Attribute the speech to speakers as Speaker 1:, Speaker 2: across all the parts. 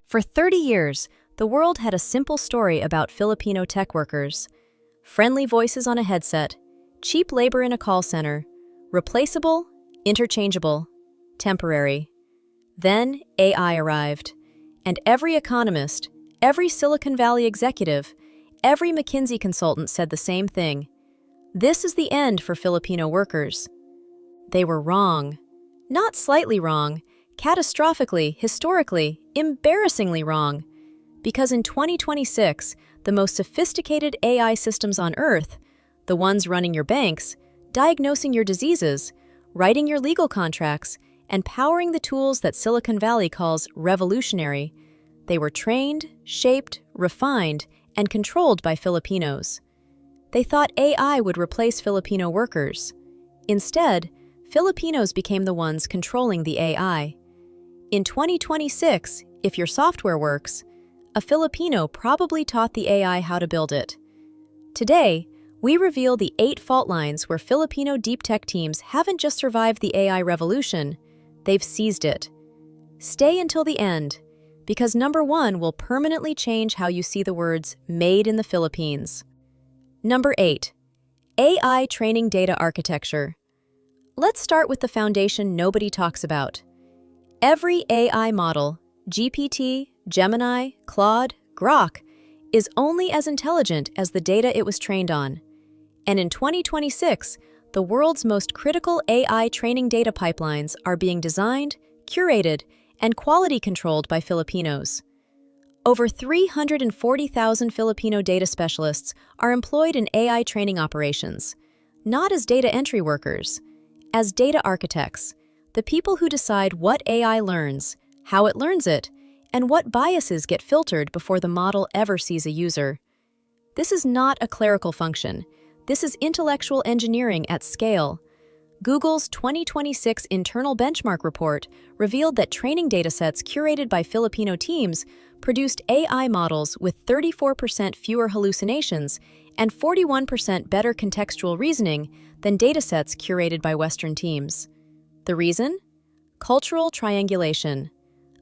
Speaker 1: For 30 years, the world had a simple story about Filipino tech workers. Friendly voices on a headset, cheap labor in a call center, replaceable, interchangeable, temporary. Then AI arrived, and every economist, every Silicon Valley executive, every McKinsey consultant said the same thing. This is the end for Filipino workers. They were wrong. Not slightly wrong, catastrophically, historically, embarrassingly wrong. Because in 2026, the most sophisticated AI systems on Earth, the ones running your banks, diagnosing your diseases, writing your legal contracts, and powering the tools that Silicon Valley calls revolutionary, they were trained, shaped, refined, and controlled by Filipinos. They thought AI would replace Filipino workers. Instead, Filipinos became the ones controlling the AI. In 2026, if your software works, a Filipino probably taught the AI how to build it. Today, we reveal the 8 fault lines where Filipino deep tech teams haven't just survived the AI revolution, they've seized it. Stay until the end, because number 1 will permanently change how you see the words "made in the Philippines." Number 8. AI training data architecture. Let's start with the foundation nobody talks about. Every AI model, GPT, Gemini, Claude, Grok, is only as intelligent as the data it was trained on. And in 2026, the world's most critical AI training data pipelines are being designed, curated, and quality controlled by Filipinos. Over 340,000 Filipino data specialists are employed in AI training operations, not as data entry workers, as data architects, the people who decide what AI learns, how it learns it, and what biases get filtered before the model ever sees a user. This is not a clerical function. This is intellectual engineering at scale. Google's 2026 internal benchmark report revealed that training datasets curated by Filipino teams produced AI models with 34% fewer hallucinations and 41% better contextual reasoning than datasets curated by Western teams. The reason? Cultural triangulation.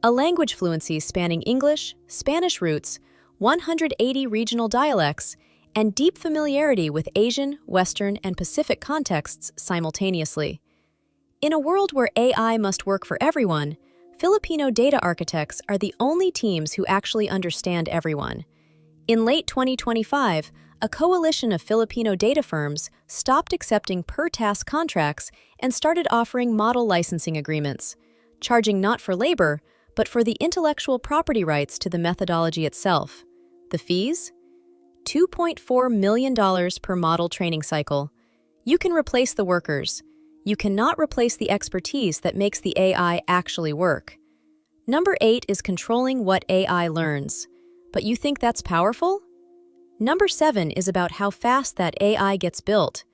Speaker 1: A language fluency spanning English, Spanish roots, 180 regional dialects, and deep familiarity with Asian, Western, and Pacific contexts simultaneously. In a world where AI must work for everyone, Filipino data architects are the only teams who actually understand everyone. In late 2025, a coalition of Filipino data firms stopped accepting per-task contracts and started offering model licensing agreements, charging not for labor, but for the intellectual property rights to the methodology itself. The fees? $2.4 million per model training cycle. You can replace the workers. You cannot replace the expertise that makes the AI actually work. Number 8 is controlling what AI learns. But you think that's powerful? Number 7 is about how fast that AI gets built.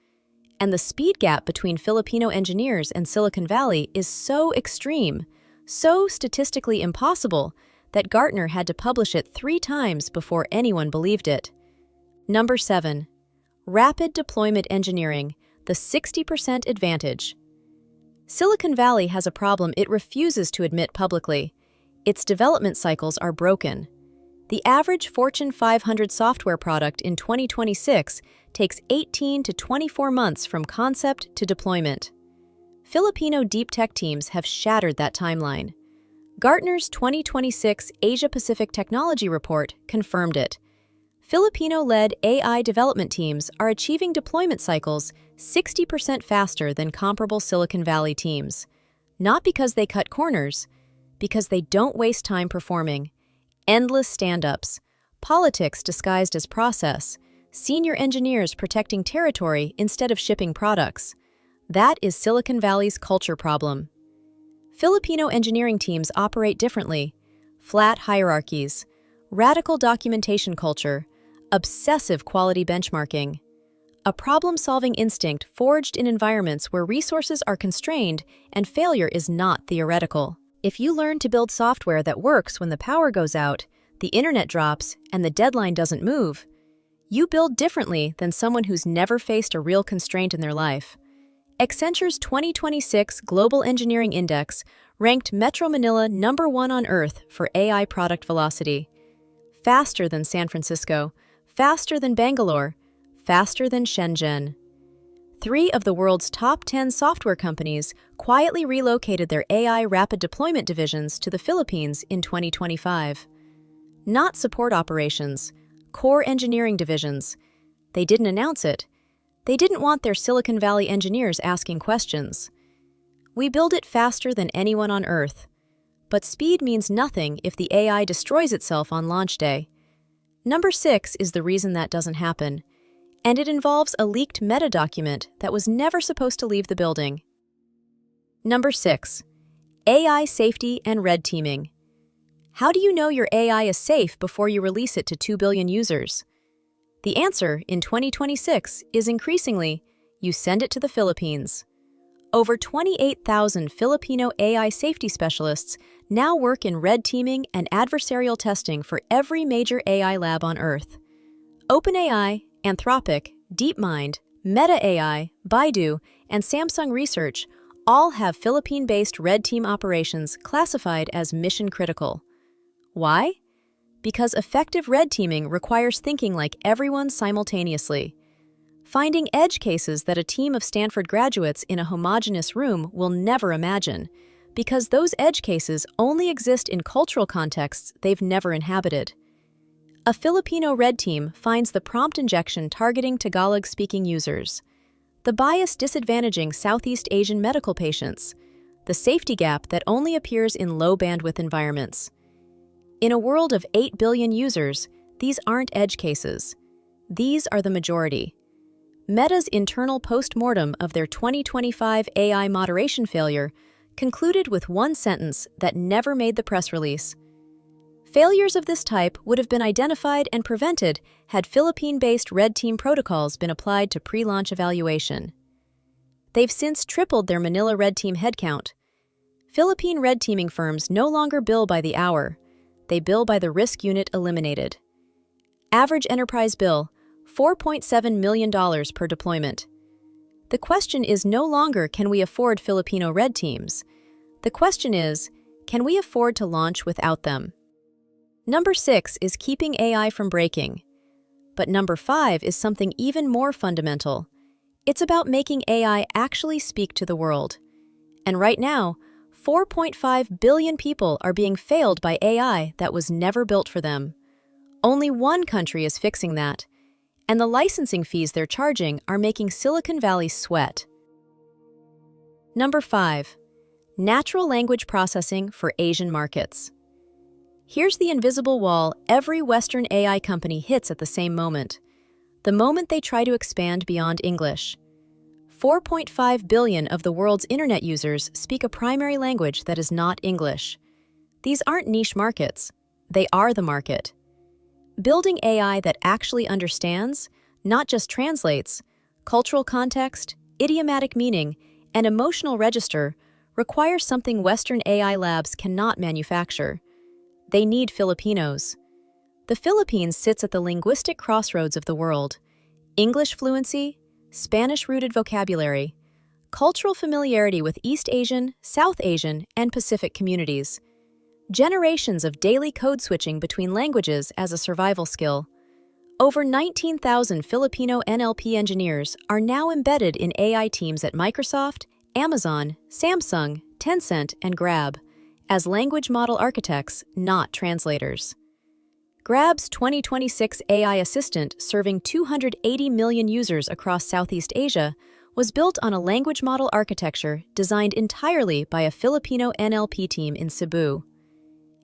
Speaker 1: And the speed gap between Filipino engineers and Silicon Valley is so extreme, so statistically impossible, that Gartner had to publish it 3 times before anyone believed it. Number 7. Rapid deployment engineering, the 60% advantage. Silicon Valley has a problem it refuses to admit publicly. Its development cycles are broken. The average Fortune 500 software product in 2026 takes 18 to 24 months from concept to deployment. Filipino deep tech teams have shattered that timeline. Gartner's 2026 Asia-Pacific Technology Report confirmed it. Filipino-led AI development teams are achieving deployment cycles 60% faster than comparable Silicon Valley teams. Not because they cut corners, because they don't waste time performing. Endless stand-ups, politics disguised as process, senior engineers protecting territory instead of shipping products. That is Silicon Valley's culture problem. Filipino engineering teams operate differently. Flat hierarchies, radical documentation culture, obsessive quality benchmarking. A problem-solving instinct forged in environments where resources are constrained and failure is not theoretical. If you learn to build software that works when the power goes out, the internet drops, and the deadline doesn't move, you build differently than someone who's never faced a real constraint in their life. Accenture's 2026 Global Engineering Index ranked Metro Manila #1 on Earth for AI product velocity. Faster than San Francisco, faster than Bangalore, faster than Shenzhen. 3 of the world's top 10 software companies quietly relocated their AI rapid deployment divisions to the Philippines in 2025. Not support operations, core engineering divisions. They didn't announce it. They didn't want their Silicon Valley engineers asking questions. We build it faster than anyone on Earth. But speed means nothing if the AI destroys itself on launch day. Number 6 is the reason that doesn't happen, and it involves a leaked meta document that was never supposed to leave the building. Number 6. AI safety and red teaming. How do you know your AI is safe before you release it to 2 billion users? The answer in 2026 is increasingly, you send it to the Philippines. Over 28,000 Filipino AI safety specialists now work in red teaming and adversarial testing for every major AI lab on Earth. OpenAI, Anthropic, DeepMind, Meta AI, Baidu, and Samsung Research all have Philippine-based red team operations classified as mission-critical. Why? Because effective red teaming requires thinking like everyone simultaneously. Finding edge cases that a team of Stanford graduates in a homogeneous room will never imagine, because those edge cases only exist in cultural contexts they've never inhabited. A Filipino red team finds the prompt injection targeting Tagalog-speaking users, the bias disadvantaging Southeast Asian medical patients, the safety gap that only appears in low-bandwidth environments. In a world of 8 billion users, these aren't edge cases. These are the majority. Meta's internal post-mortem of their 2025 AI moderation failure concluded with one sentence that never made the press release. Failures of this type would have been identified and prevented had Philippine-based red team protocols been applied to pre-launch evaluation. They've since tripled their Manila red team headcount. Philippine red teaming firms no longer bill by the hour. They bill by the risk unit eliminated. Average enterprise bill, $4.7 million per deployment. The question is no longer can we afford Filipino red teams. The question is, can we afford to launch without them? Number 6 is keeping AI from breaking. But number 5 is something even more fundamental. It's about making AI actually speak to the world. And right now, 4.5 billion people are being failed by AI that was never built for them. Only one country is fixing that, and the licensing fees they're charging are making Silicon Valley sweat. Number 5. Natural language processing for Asian markets. Here's the invisible wall every Western AI company hits at the same moment, the moment they try to expand beyond English. 4.5 billion of the world's internet users speak a primary language that is not English. These aren't niche markets. They are the market. Building AI that actually understands, not just translates, cultural context, idiomatic meaning, and emotional register requires something Western AI labs cannot manufacture. They need Filipinos. The Philippines sits at the linguistic crossroads of the world. English fluency, Spanish-rooted vocabulary, cultural familiarity with East Asian, South Asian, and Pacific communities. Generations of daily code switching between languages as a survival skill. Over 19,000 Filipino NLP engineers are now embedded in AI teams at Microsoft, Amazon, Samsung, Tencent, and Grab, as language model architects, not translators. Grab's 2026 AI assistant, serving 280 million users across Southeast Asia, was built on a language model architecture designed entirely by a Filipino NLP team in Cebu.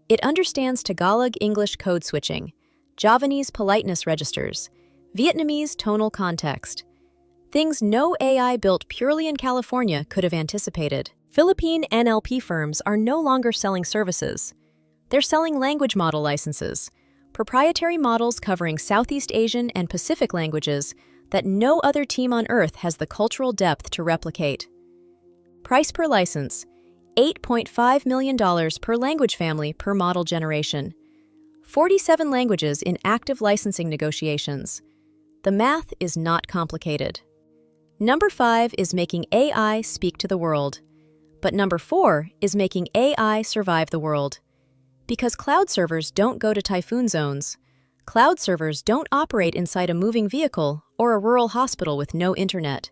Speaker 1: It understands Tagalog English code switching, Javanese politeness registers, Vietnamese tonal context. Things no AI built purely in California could have anticipated. Philippine NLP firms are no longer selling services. They're selling language model licenses, proprietary models covering Southeast Asian and Pacific languages that no other team on Earth has the cultural depth to replicate. Price per license, $8.5 million per language family per model generation. 47 languages in active licensing negotiations. The math is not complicated. Number 5 is making AI speak to the world. But number 4 is making AI survive the world. Because cloud servers don't go to typhoon zones. Cloud servers don't operate inside a moving vehicle or a rural hospital with no internet.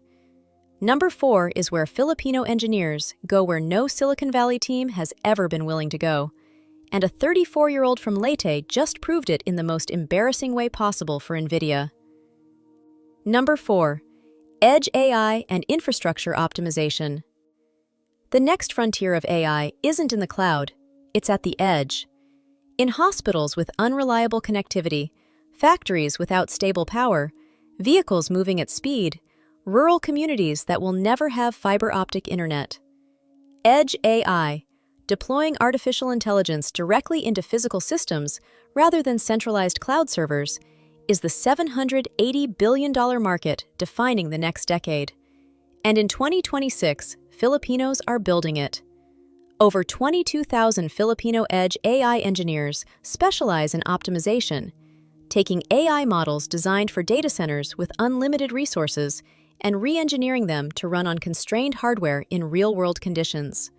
Speaker 1: Number 4 is where Filipino engineers go where no Silicon Valley team has ever been willing to go. And a 34-year-old from Leyte just proved it in the most embarrassing way possible for NVIDIA. Number 4. Edge AI and infrastructure optimization. The next frontier of AI isn't in the cloud, it's at the edge. In hospitals with unreliable connectivity, factories without stable power, vehicles moving at speed, rural communities that will never have fiber optic internet. Edge AI, deploying artificial intelligence directly into physical systems rather than centralized cloud servers, is the $780 billion market defining the next decade. And in 2026, Filipinos are building it. Over 22,000 Filipino Edge AI engineers specialize in optimization, taking AI models designed for data centers with unlimited resources and re-engineering them to run on constrained hardware in real-world conditions.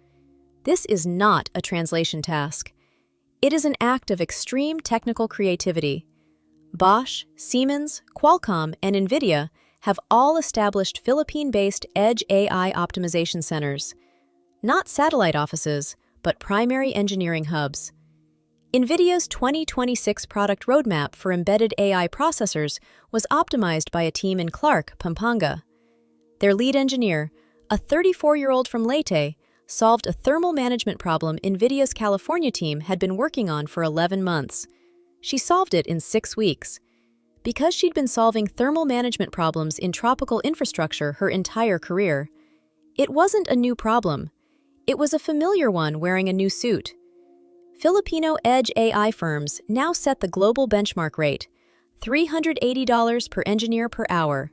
Speaker 1: This is not a translation task. It is an act of extreme technical creativity. Bosch, Siemens, Qualcomm, and NVIDIA have all established Philippine-based Edge AI optimization centers. Not satellite offices, but primary engineering hubs. NVIDIA's 2026 product roadmap for embedded AI processors was optimized by a team in Clark, Pampanga. Their lead engineer, a 34-year-old from Leyte, solved a thermal management problem NVIDIA's California team had been working on for 11 months. She solved it in 6 weeks. Because she'd been solving thermal management problems in tropical infrastructure her entire career, it wasn't a new problem. It was a familiar one wearing a new suit. Filipino Edge AI firms now set the global benchmark rate, $380 per engineer per hour.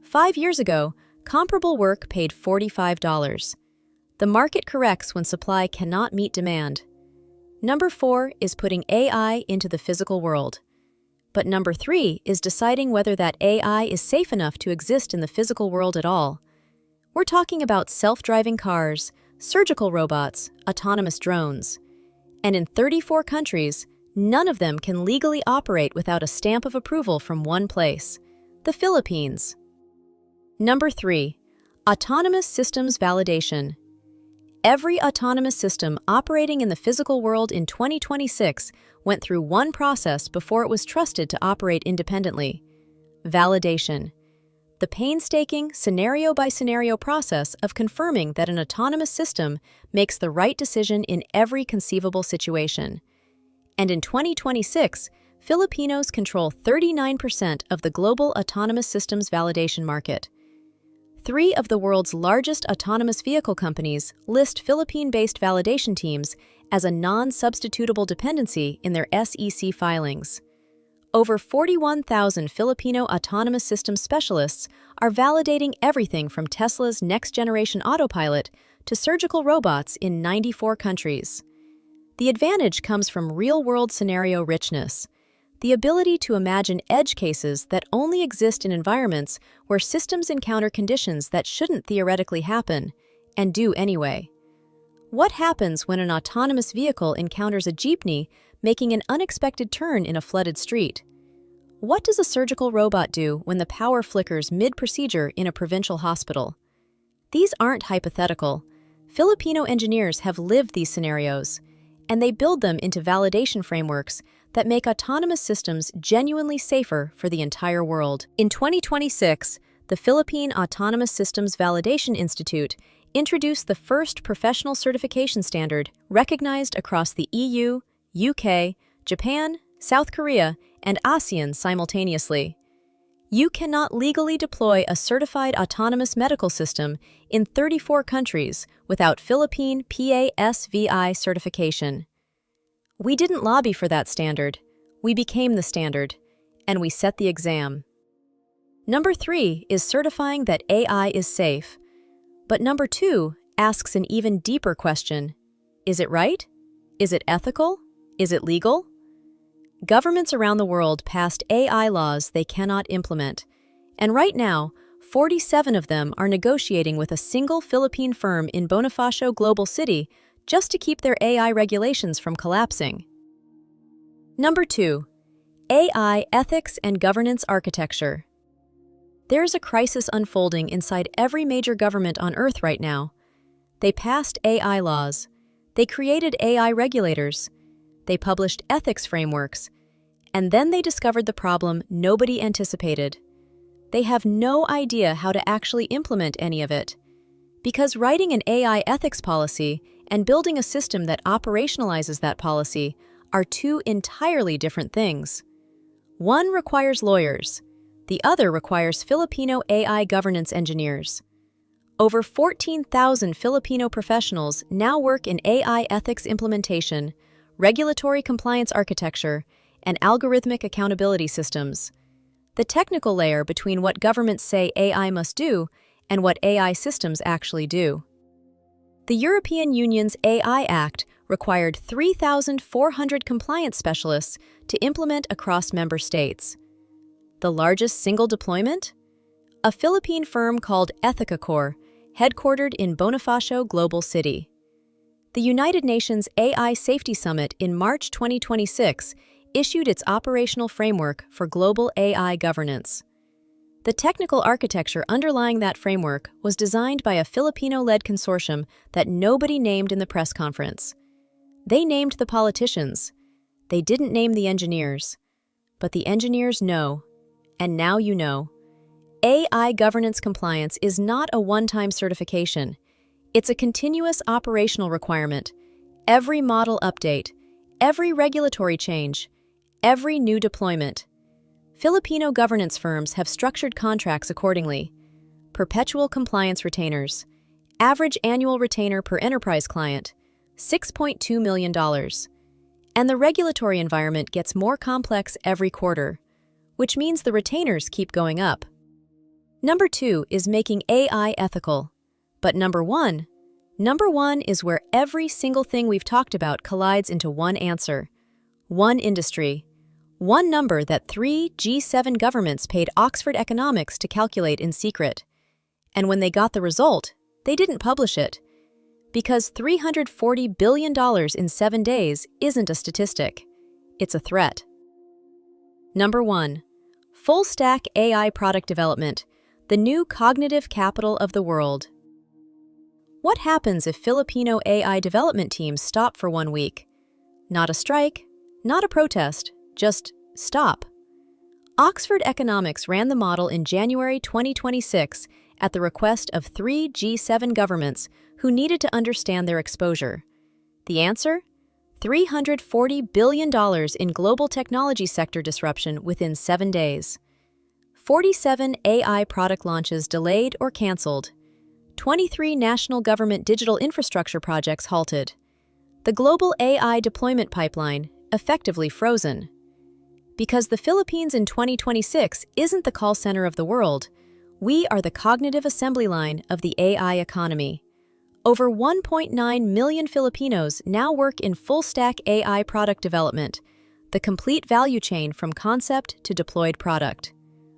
Speaker 1: 5 years ago, comparable work paid $45. The market corrects when supply cannot meet demand. Number 4 is putting AI into the physical world. But number 3 is deciding whether that AI is safe enough to exist in the physical world at all. We're talking about self-driving cars, surgical robots, autonomous drones. And in 34 countries, none of them can legally operate without a stamp of approval from one place, the Philippines. Number 3. Autonomous systems validation. Every autonomous system operating in the physical world in 2026 went through one process before it was trusted to operate independently: validation. The painstaking, scenario-by-scenario process of confirming that an autonomous system makes the right decision in every conceivable situation. And in 2026, Filipinos control 39% of the global autonomous systems validation market. 3 of the world's largest autonomous vehicle companies list Philippine-based validation teams as a non-substitutable dependency in their SEC filings. Over 41,000 Filipino autonomous systems specialists are validating everything from Tesla's next-generation autopilot to surgical robots in 94 countries. The advantage comes from real-world scenario richness, the ability to imagine edge cases that only exist in environments where systems encounter conditions that shouldn't theoretically happen, and do anyway. What happens when an autonomous vehicle encounters a jeepney making an unexpected turn in a flooded street? What does a surgical robot do when the power flickers mid-procedure in a provincial hospital? These aren't hypothetical. Filipino engineers have lived these scenarios, and they build them into validation frameworks that make autonomous systems genuinely safer for the entire world. In 2026, the Philippine Autonomous Systems Validation Institute introduced the first professional certification standard recognized across the EU, UK, Japan, South Korea, and ASEAN simultaneously. You cannot legally deploy a certified autonomous medical system in 34 countries without Philippine PASVI certification. We didn't lobby for that standard. We became the standard, and we set the exam. Number 3 is certifying that AI is safe. But number 2 asks an even deeper question. Is it right? Is it ethical? Is it legal? Governments around the world passed AI laws they cannot implement. And right now, 47 of them are negotiating with a single Philippine firm in Bonifacio Global City just to keep their AI regulations from collapsing. Number 2. AI ethics and governance architecture. There's a crisis unfolding inside every major government on Earth right now. They passed AI laws. They created AI regulators. They published ethics frameworks. And then they discovered the problem nobody anticipated. They have no idea how to actually implement any of it. Because writing an AI ethics policy and building a system that operationalizes that policy are two entirely different things. One requires lawyers. The other requires Filipino AI governance engineers. Over 14,000 Filipino professionals now work in AI ethics implementation, regulatory compliance architecture, and algorithmic accountability systems. The technical layer between what governments say AI must do and what AI systems actually do. The European Union's AI Act required 3,400 compliance specialists to implement across member states. The largest single deployment? A Philippine firm called EthicaCore, headquartered in Bonifacio Global City. The United Nations AI Safety Summit in March 2026 issued its operational framework for global AI governance. The technical architecture underlying that framework was designed by a Filipino-led consortium that nobody named in the press conference. They named the politicians. They didn't name the engineers. But the engineers know. And now you know. AI governance compliance is not a one-time certification. It's a continuous operational requirement. Every model update, every regulatory change, every new deployment. Filipino governance firms have structured contracts accordingly. Perpetual compliance retainers. Average annual retainer per enterprise client, $6.2 million. And the regulatory environment gets more complex every quarter, which means the retainers keep going up. Number 2 is making AI ethical. But number one is where every single thing we've talked about collides into one answer. One industry. One number that 3 G7 governments paid Oxford Economics to calculate in secret. And when they got the result, they didn't publish it. Because $340 billion in 7 days isn't a statistic. It's a threat. Number 1. Full-stack AI product development, the new cognitive capital of the world. What happens if Filipino AI development teams stop for 1 week? Not a strike, not a protest, just stop. Oxford Economics ran the model in January 2026 at the request of 3 G7 governments who needed to understand their exposure. The answer? $340 billion in global technology sector disruption within 7 days. 47 AI product launches delayed or canceled. 23 national government digital infrastructure projects halted. The global AI deployment pipeline effectively frozen. Because the Philippines in 2026 isn't the call center of the world, we are the cognitive assembly line of the AI economy. Over 1.9 million Filipinos now work in full-stack AI product development, the complete value chain from concept to deployed product.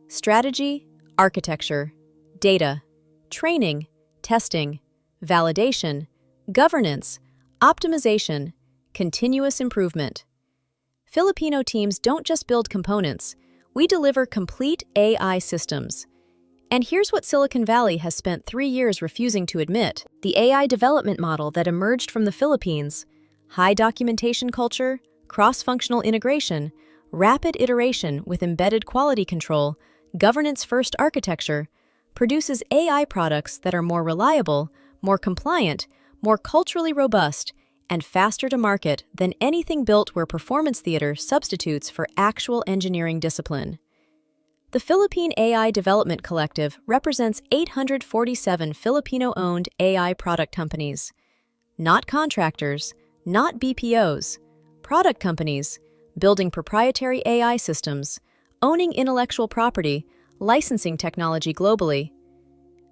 Speaker 1: Strategy, architecture, data, training, testing, validation, governance, optimization, continuous improvement. Filipino teams don't just build components, we deliver complete AI systems. And here's what Silicon Valley has spent 3 years refusing to admit. The AI development model that emerged from the Philippines, high documentation culture, cross-functional integration, rapid iteration with embedded quality control, governance-first architecture, produces AI products that are more reliable, more compliant, more culturally robust, and faster to market than anything built where performance theater substitutes for actual engineering discipline. The Philippine AI Development Collective represents 847 Filipino-owned AI product companies. Not contractors, not BPOs, product companies, building proprietary AI systems, owning intellectual property, licensing technology globally.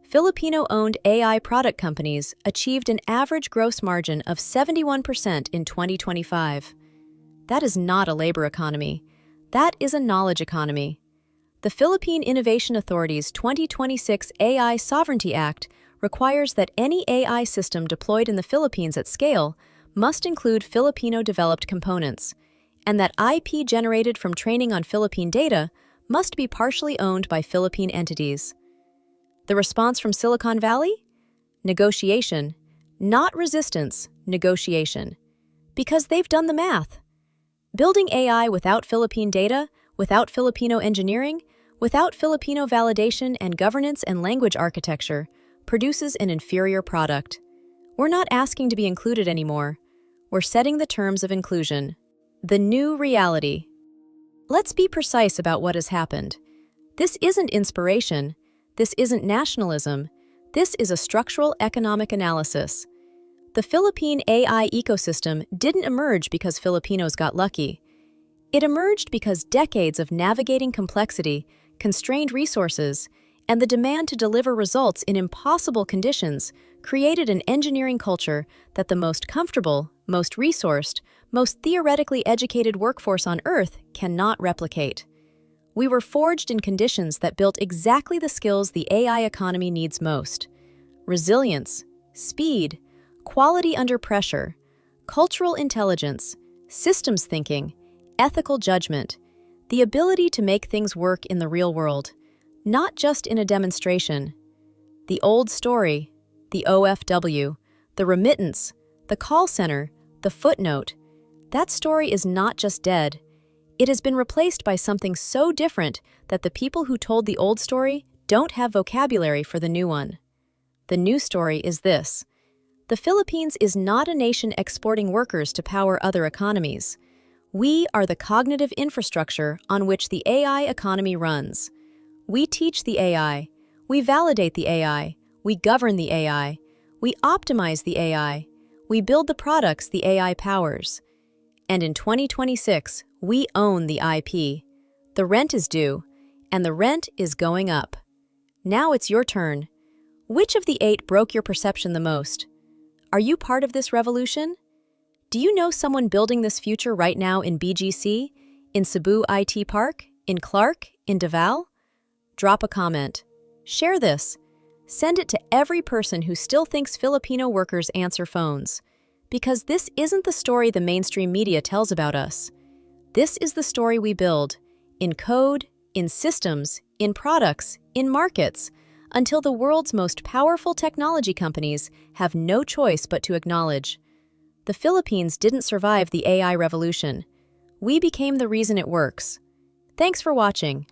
Speaker 1: Filipino-owned AI product companies achieved an average gross margin of 71% in 2025. That is not a labor economy. That is a knowledge economy. The Philippine Innovation Authority's 2026 AI Sovereignty Act requires that any AI system deployed in the Philippines at scale must include Filipino-developed components, and that IP generated from training on Philippine data must be partially owned by Philippine entities. The response from Silicon Valley? Negotiation. Not resistance, negotiation. Because they've done the math. Building AI without Philippine data, without Filipino engineering, without Filipino validation and governance and language architecture, produces an inferior product. We're not asking to be included anymore. We're setting the terms of inclusion. The new reality. Let's be precise about what has happened. This isn't inspiration. This isn't nationalism. This is a structural economic analysis. The Philippine AI ecosystem didn't emerge because Filipinos got lucky. It emerged because decades of navigating complexity, constrained resources, and the demand to deliver results in impossible conditions created an engineering culture that the most comfortable, most resourced, most theoretically educated workforce on Earth cannot replicate. We were forged in conditions that built exactly the skills the AI economy needs most: resilience, speed, quality under pressure, cultural intelligence, systems thinking, ethical judgment, the ability to make things work in the real world, not just in a demonstration. The old story, the OFW, the remittance, the call center, the footnote, that story is not just dead. It has been replaced by something so different that the people who told the old story don't have vocabulary for the new one. The new story is this: the Philippines is not a nation exporting workers to power other economies. We are the cognitive infrastructure on which the AI economy runs. We teach the AI, we validate the AI, we govern the AI, we optimize the AI, we build the products the AI powers. And in 2026, we own the IP. The rent is due, and the rent is going up. Now it's your turn. Which of the 8 broke your perception the most? Are you part of this revolution? Do you know someone building this future right now in BGC, in Cebu IT Park, in Clark, in Davao? Drop a comment. Share this. Send it to every person who still thinks Filipino workers answer phones. Because this isn't the story the mainstream media tells about us. This is the story we build, in code, in systems, in products, in markets, until the world's most powerful technology companies have no choice but to acknowledge. The Philippines didn't survive the AI revolution. We became the reason it works. Thanks for watching.